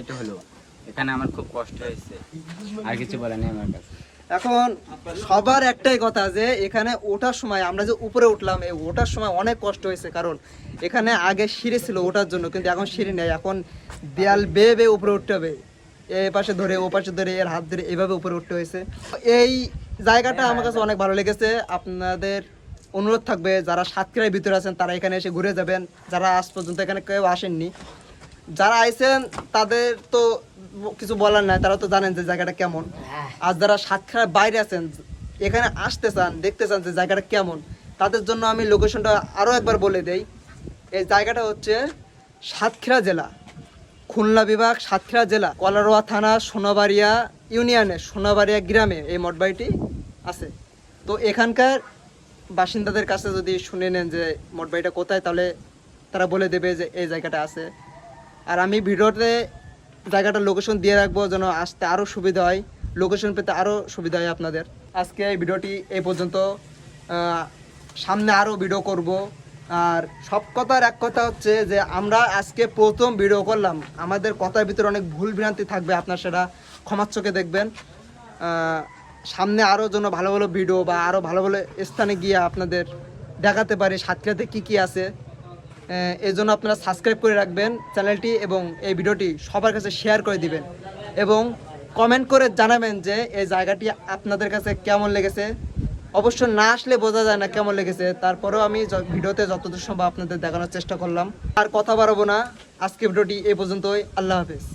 এটা হলো এখানে আমার খুব কষ্ট হয়েছে, আর কিছু বলার নেই আমার কাছে। এখন সবার একটাই কথা যে এখানে ওঠার সময় আমরা যে উপরে উঠলাম, এই ওঠার সময় অনেক কষ্ট হয়েছে, কারণ এখানে আগে সিঁড়ি ছিল ওঠার জন্য, কিন্তু এখন সিঁড়ি নেই। এখন দেয়াল বেয়ে বেয়ে উপরে উঠতে হবে, এ পাশে ধরে ও পাশে ধরে এর হাত ধরে এভাবে উপরে উঠতে হয়েছে। এই জায়গাটা আমার কাছে অনেক ভালো লেগেছে। আপনাদের অনুরোধ থাকবে যারা সাতক্ষীরার ভিতরে আছেন তারা এখানে এসে ঘুরে যাবেন, যারা আজ পর্যন্ত এখানে কেউ আসেননি। যারা আইছেন তাদের তো কিছু বলার নাই, তারা তো জানেন যে জায়গাটা কেমন। আর যারা সাতক্ষীরার বাইরে আছেন, এখানে আসতে চান, দেখতে চান যে জায়গাটা কেমন, তাদের জন্য আমি লোকেশনটা আরও একবার বলে দেই। এই জায়গাটা হচ্ছে সাতক্ষীরা জেলা, খুলনা বিভাগ, সাতক্ষীরা জেলা, কলারোয়া থানা, সোনাবাড়িয়া ইউনিয়নে, সোনাবাড়িয়া গ্রামে এই মঠবাড়িটি আছে। তো এখানকার বাসিন্দাদের কাছে যদি শুনে নেন যে মঠবাড়িটা কোথায়, তাহলে তারা বলে দেবে যে এই জায়গাটা আছে। আর আমি ভিডিওতে জায়গাটার লোকেশন দিয়ে রাখবো, যেন আসতে আরও সুবিধা হয়, লোকেশন পেতে আরও সুবিধা হয় আপনাদের। আজকে এই ভিডিওটি এই পর্যন্ত, সামনে আরও ভিডিও করব। আর সব কথার এক কথা হচ্ছে যে আমরা আজকে প্রথম ভিডিও করলাম, আমাদের কথার ভিতরে অনেক ভুল ভ্রান্তি থাকবে, আপনার সেটা ক্ষমার চোখে দেখবেন। সামনে আরও যেন ভালো ভালো ভিডিও বা আরও ভালো ভালো স্থানে গিয়ে আপনাদের দেখাতে পারি সাতক্ষীরাতে কী কী আছে। এই জন্য আপনারা সাবস্ক্রাইব করে রাখবেন চ্যানেলটি, এবং এই ভিডিওটি সবার কাছে শেয়ার করে দিবেন, এবং কমেন্ট করে জানাবেন যে এই জায়গাটি আপনাদের কাছে কেমন লেগেছে। অবশ্য না আসলে বোঝা যায় না কেমন লেগেছে, তারপরেও আমি ভিডিওতে যতদূর সম্ভব আপনাদের দেখানোর চেষ্টা করলাম। আর কথা বাড়াবো না, আজকে ভিডিওটি এই পর্যন্তই। আল্লাহ হাফেজ।